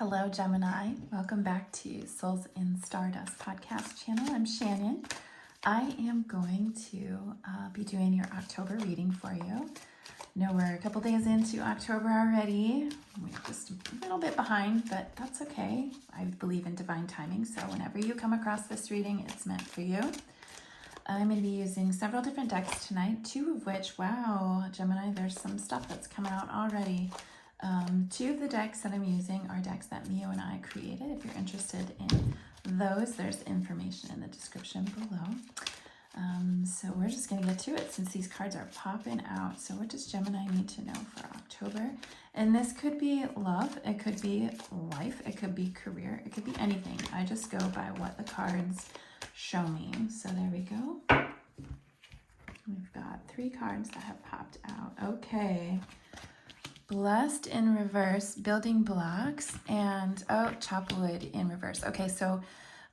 Hello, Gemini. Welcome back to Souls in Stardust podcast channel. I'm Shannon. I am going to be doing your October reading for you. I know we're a couple days into October already. We're just a little bit behind, but that's okay. I believe in divine timing, so whenever you come across this reading, it's meant for you. I'm going to be using several different decks tonight, two of which, wow, Gemini, there's some stuff that's come out already. Two of the decks that I'm using are decks that Mio and I created. If you're interested in those, there's information in the description below. So we're just going to get to it since these cards are popping out. So what does Gemini need to know for October? And this could be love, it could be life, it could be career, it could be anything. I just go by what the cards show me. So there we go. We've got 3 cards that have popped out. Okay. Blessed in reverse, building blocks, and chop wood in reverse. Okay, so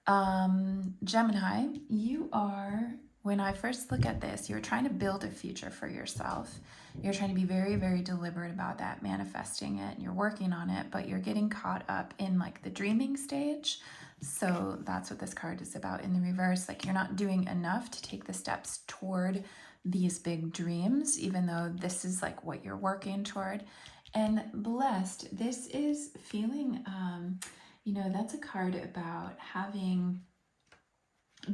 Gemini, you are, when I first look at this, you're trying to build a future for yourself. You're trying to be very, very deliberate about that, manifesting it, and you're working on it, but you're getting caught up in like the dreaming stage. So that's what this card is about in the reverse. Like you're not doing enough to take the steps toward these big dreams, even though this is like what you're working toward. And blessed, this is feeling, that's a card about having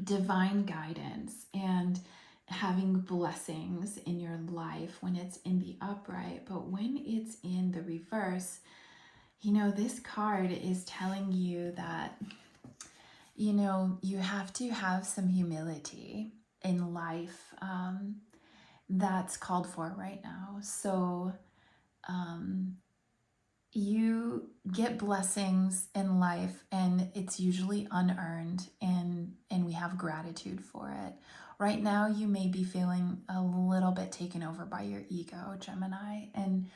divine guidance and having blessings in your life when it's in the upright. But when it's in the reverse, this card is telling you that, you have to have some humility in life that's called for right now. So you get blessings in life and it's usually unearned and we have gratitude for it. Right now you may be feeling a little bit taken over by your ego, Gemini, and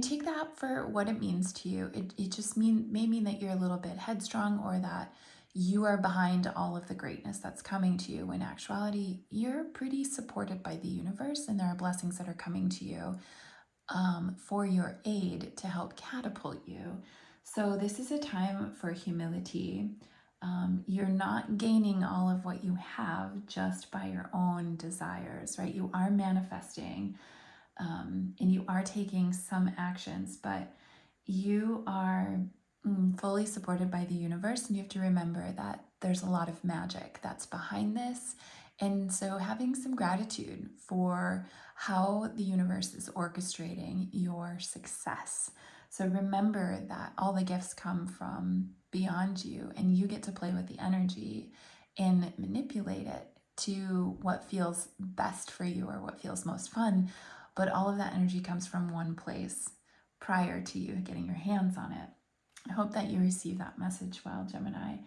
take that for what it means to you. It just may mean that you're a little bit headstrong or that you are behind all of the greatness that's coming to you. In actuality, you're pretty supported by the universe and there are blessings that are coming to you for your aid to help catapult you. So this is a time for humility. You're not gaining all of what you have just by your own desires, right? You are manifesting and you are taking some actions, but you are fully supported by the universe, and you have to remember that there's a lot of magic that's behind this. And so having some gratitude for how the universe is orchestrating your success. So remember that all the gifts come from beyond you and you get to play with the energy and manipulate it to what feels best for you or what feels most fun. But all of that energy comes from one place prior to you getting your hands on it. I hope that you receive that message well, Gemini.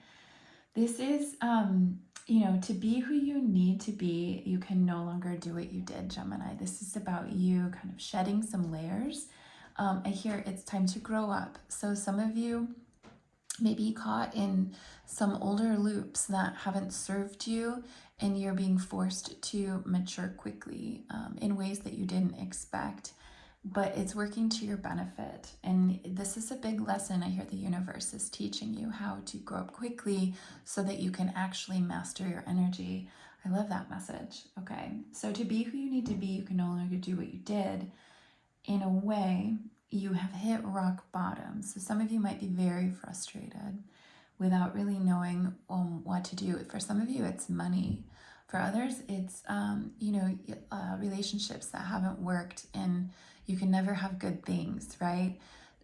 This is, to be who you need to be, you can no longer do what you did, Gemini. This is about you kind of shedding some layers. I hear it's time to grow up. So some of you may be caught in some older loops that haven't served you, and you're being forced to mature quickly in ways that you didn't expect. But it's working to your benefit. And this is a big lesson. I hear the universe is teaching you how to grow up quickly so that you can actually master your energy. I love that message. Okay, so to be who you need to be, you can no longer do what you did. In a way, you have hit rock bottom. So some of you might be very frustrated without really knowing what to do. For some of you, it's money. For others, it's, relationships that haven't worked and you can never have good things, right?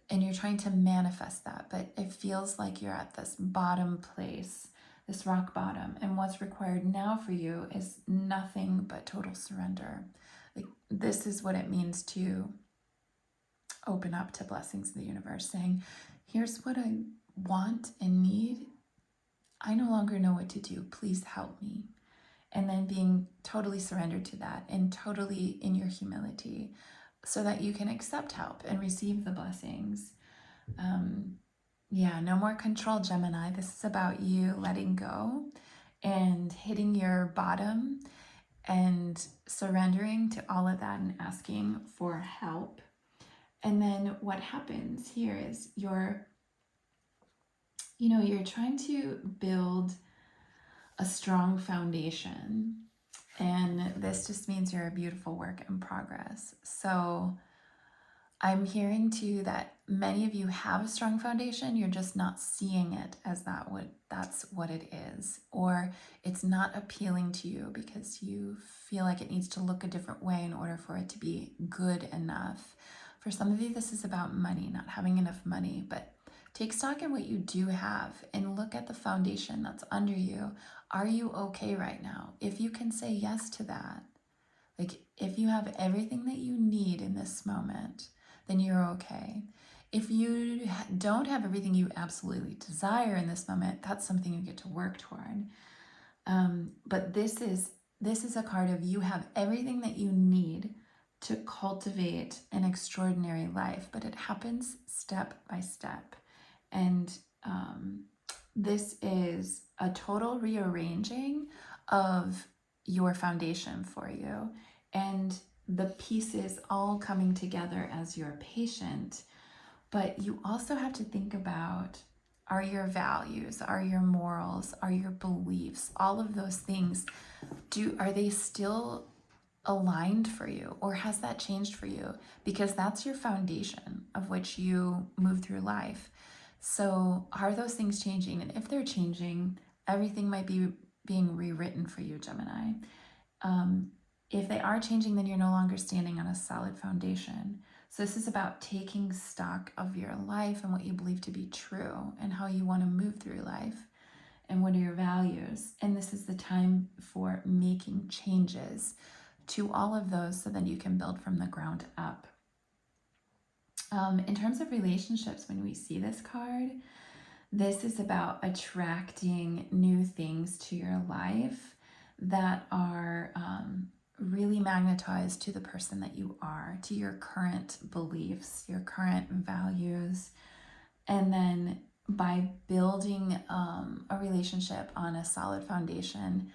And you're trying to manifest that, but it feels like you're at this bottom place, this rock bottom. And what's required now for you is nothing but total surrender. Like, this is what it means to open up to blessings of the universe, saying, here's what I want and need. I no longer know what to do. Please help me. And then being totally surrendered to that and totally in your humility so that you can accept help and receive the blessings. No more control, Gemini. This is about you letting go and hitting your bottom and surrendering to all of that and asking for help. And then what happens here is you're You're trying to build a strong foundation, and this just means you're a beautiful work in progress. So I'm hearing too that many of you have a strong foundation, you're just not seeing it as that's what it is, or it's not appealing to you because you feel like it needs to look a different way in order for it to be good enough. For some of you, this is about money, not having enough money, but take stock in what you do have and look at the foundation that's under you. Are you okay right now? If you can say yes to that, like if you have everything that you need in this moment, then you're okay. If you don't have everything you absolutely desire in this moment, that's something you get to work toward. But this is a card of you have everything that you need to cultivate an extraordinary life, but it happens step by step. And this is a total rearranging of your foundation for you, and the pieces all coming together as you're patient. But you also have to think about, are your values, are your morals, are your beliefs, all of those things, are they still aligned for you, or has that changed for you? Because that's your foundation of which you move through life. So are those things changing? And if they're changing, everything might be being rewritten for you, Gemini. If they are changing, then you're no longer standing on a solid foundation. So this is about taking stock of your life and what you believe to be true and how you want to move through life and what are your values. And this is the time for making changes to all of those so that you can build from the ground up. In terms of relationships, when we see this card, this is about attracting new things to your life that are really magnetized to the person that you are, to your current beliefs, your current values. And then by building a relationship on a solid foundation,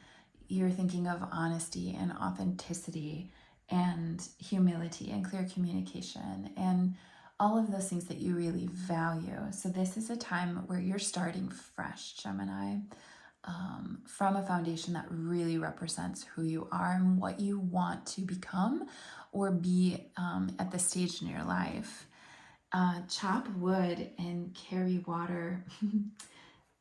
you're thinking of honesty and authenticity and humility and clear communication and all of those things that you really value. So this is a time where you're starting fresh, Gemini, from a foundation that really represents who you are and what you want to become or be at this stage in your life. Chop wood and carry water.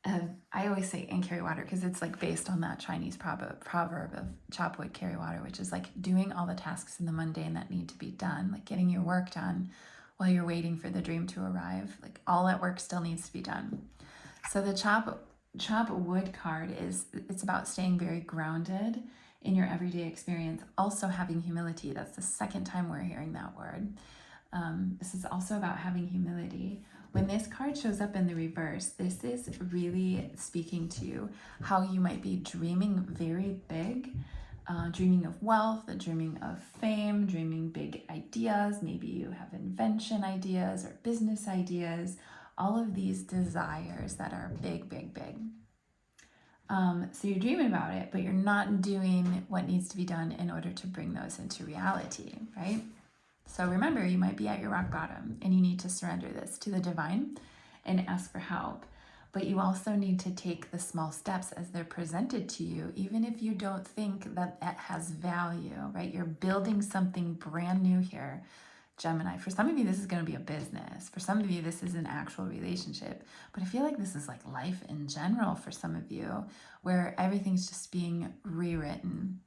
I always say and carry water because it's like based on that Chinese proverb of chop wood, carry water, which is like doing all the tasks in the mundane that need to be done, like getting your work done while you're waiting for the dream to arrive. Like all that work still needs to be done. So the chop wood card it's about staying very grounded in your everyday experience, also having humility. That's the second time we're hearing that word. This is also about having humility. When this card shows up in the reverse, this is really speaking to how you might be dreaming very big, dreaming of wealth, dreaming of fame, dreaming big ideas. Maybe you have invention ideas or business ideas, all of these desires that are big, big, big. So you're dreaming about it, but you're not doing what needs to be done in order to bring those into reality, right? So remember, you might be at your rock bottom and you need to surrender this to the divine and ask for help. But you also need to take the small steps as they're presented to you, even if you don't think that it has value, right? You're building something brand new here, Gemini. For some of you, this is going to be a business. For some of you, this is an actual relationship. But I feel like this is like life in general for some of you, where everything's just being rewritten.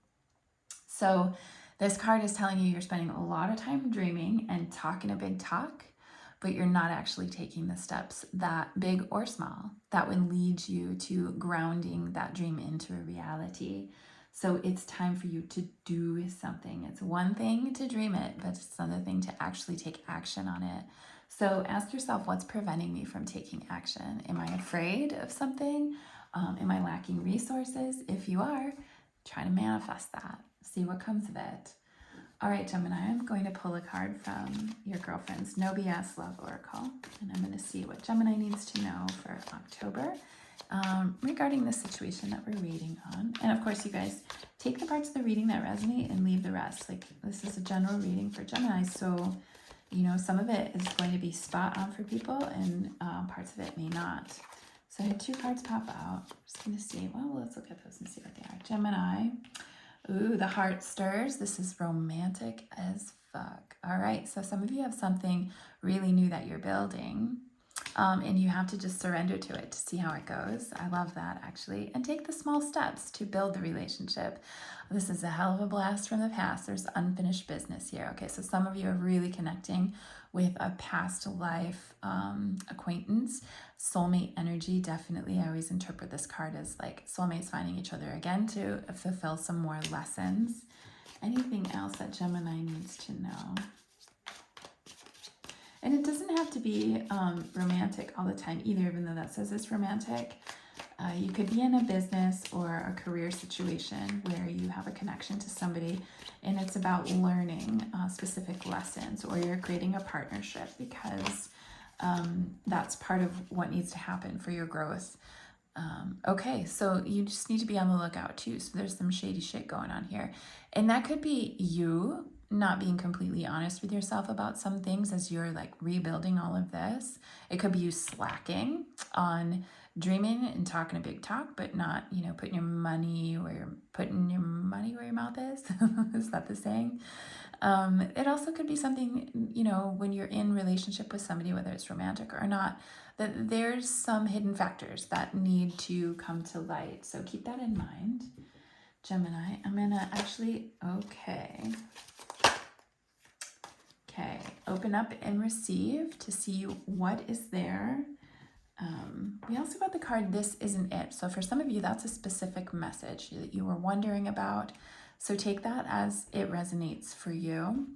So this card is telling you you're spending a lot of time dreaming and talking a big talk, but you're not actually taking the steps, that big or small, that would lead you to grounding that dream into a reality. So it's time for you to do something. It's one thing to dream it, but it's another thing to actually take action on it. So ask yourself, what's preventing me from taking action? Am I afraid of something? Am I lacking resources? If you are, try to manifest that. See what comes of it. All right, Gemini, I'm going to pull a card from your girlfriend's No BS Love Oracle, and I'm going to see what Gemini needs to know for October regarding the situation that we're reading on. And of course, you guys, take the parts of the reading that resonate and leave the rest. Like, this is a general reading for Gemini, so, some of it is going to be spot on for people and parts of it may not. So I had 2 cards pop out. Just going to see. Well, let's look at those and see what they are. Gemini. Ooh, the heart stirs. This is romantic as fuck. All right. So some of you have something really new that you're building. And you have to just surrender to it to see how it goes. I love that, actually. And take the small steps to build the relationship. This is a hell of a blast from the past. There's unfinished business here. Okay, so some of you are really connecting with a past life acquaintance. Soulmate energy, definitely. I always interpret this card as like soulmates finding each other again to fulfill some more lessons. Anything else that Gemini needs to know? And it doesn't have to be romantic all the time either, even though that says it's romantic. You could be in a business or a career situation where you have a connection to somebody and it's about learning specific lessons, or you're creating a partnership because that's part of what needs to happen for your growth. Okay, so you just need to be on the lookout too. So there's some shady shit going on here. And that could be you not being completely honest with yourself about some things as you're like rebuilding all of this. It could be you slacking on dreaming and talking a big talk, but not, you know, putting your money where your mouth is. Is that the saying? It also could be something, you know, when you're in relationship with somebody, whether it's romantic or not, that there's some hidden factors that need to come to light. So keep that in mind, Gemini. I'm gonna actually, okay, open up and receive to see what is there. We also got the card, this isn't it. So for some of you, that's a specific message that you were wondering about. So take that as it resonates for you.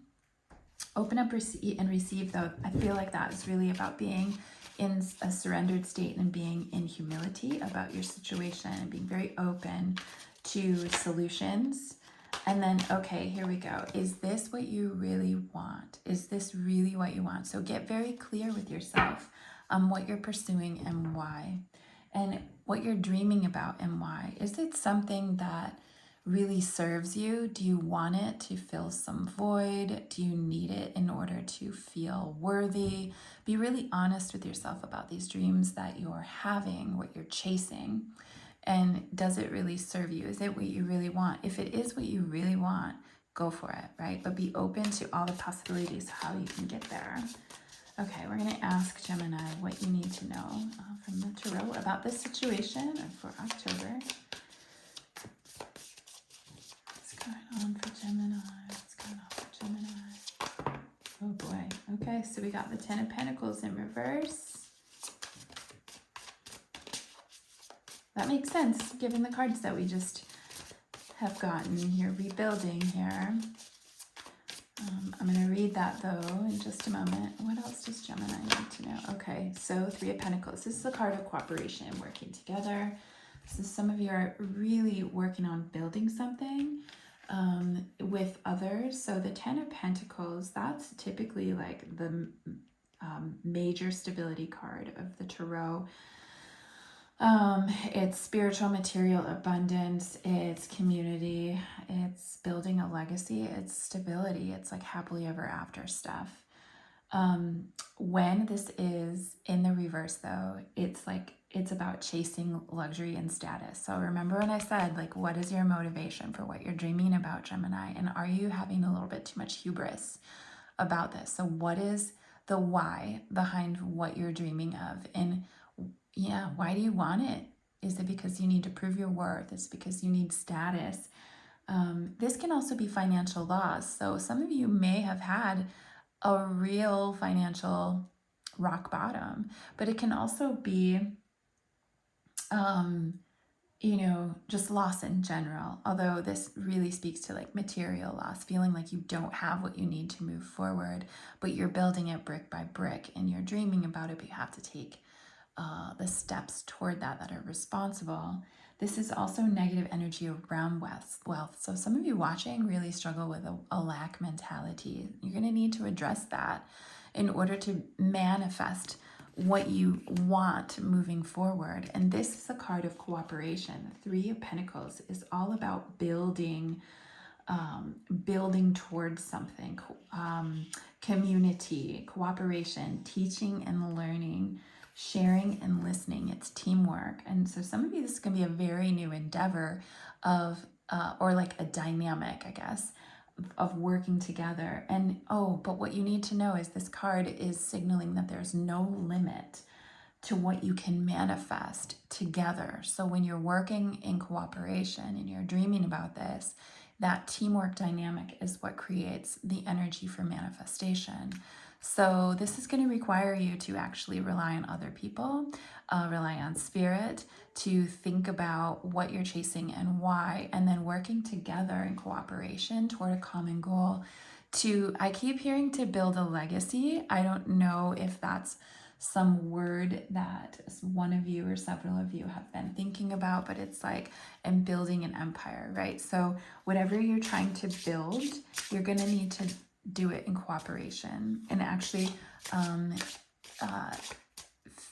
Open up and receive, though. I feel like that is really about being in a surrendered state and being in humility about your situation and being very open to solutions. And then, okay, here we go. Is this what you really want? Is this really what you want? So get very clear with yourself on what you're pursuing and why, and what you're dreaming about and why. Is it something that really serves you? Do you want it to fill some void? Do you need it in order to feel worthy? Be really honest with yourself about these dreams that you're having, what you're chasing, and does it really serve you? Is it what you really want? If it is what you really want, go for it, right? But be open to all the possibilities how you can get there. Okay, we're going to ask Gemini what you need to know from the tarot about this situation for October. What's going on for Gemini? What's going on for Gemini? Oh boy. Okay, so we got the Ten of Pentacles in reverse. That makes sense, given the cards that we just have gotten here, rebuilding here. I'm going to read that, though, in just a moment. What else does Gemini need to know? Okay, so Three of Pentacles. This is a card of cooperation, working together. So some of you are really working on building something with others. So the Ten of Pentacles, that's typically like the major stability card of the tarot. It's spiritual, material abundance, it's community, it's building a legacy, it's stability, it's like happily ever after stuff. When this is in the reverse, though, it's like it's about chasing luxury and status. So remember when I said, like, what is your motivation for what you're dreaming about, Gemini? And are you having a little bit too much hubris about this? So what is the why behind what you're dreaming of? And yeah, why do you want it? Is it because you need to prove your worth? Is it because you need status? This can also be financial loss. So some of you may have had a real financial rock bottom, but it can also be, you know, just loss in general. Although this really speaks to like material loss, feeling like you don't have what you need to move forward, but you're building it brick by brick and you're dreaming about it, but you have to take the steps toward that are responsible. This is also negative energy around wealth. So some of you watching really struggle with a lack mentality. You're going to need to address that in order to manifest what you want moving forward. And this is a card of cooperation. Three of Pentacles is all about building towards something, community, cooperation, teaching and learning, sharing and listening. It's teamwork. And so some of you, this is going to be a very new endeavor of, or like a dynamic, I guess, of working together. And oh, but what you need to know is this card is signaling that there's no limit to what you can manifest together. So when you're working in cooperation and you're dreaming about this, that teamwork dynamic is what creates the energy for manifestation. So this is going to require you to actually rely on other people, rely on spirit, to think about what you're chasing and why, and then working together in cooperation toward a common goal. I keep hearing to build a legacy. I don't know if that's some word that one of you or several of you have been thinking about, but it's like, I'm building an empire, right? So whatever you're trying to build, you're going to need to do it in cooperation, and actually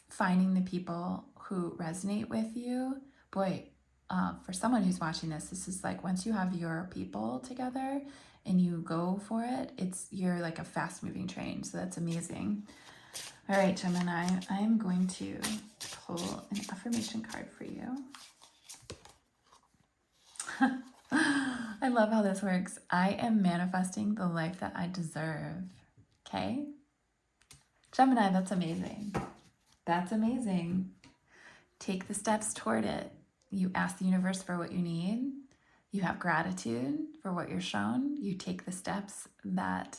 finding the people who resonate with you. Boy, for someone who's watching this is like, once you have your people together and you go for it, you're like a fast moving train. So that's amazing. All right, Gemini, I'm going to pull an affirmation card for you. I love how this works. I am manifesting the life that I deserve. Okay? Gemini, that's amazing. That's amazing. Take the steps toward it. You ask the universe for what you need. You have gratitude for what you're shown. You take the steps that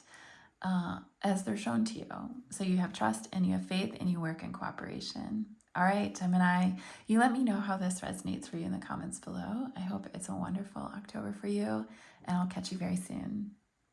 as they're shown to you. So you have trust and you have faith and you work in cooperation. All right, Gemini, you let me know how this resonates for you in the comments below. I hope it's a wonderful October for you, and I'll catch you very soon.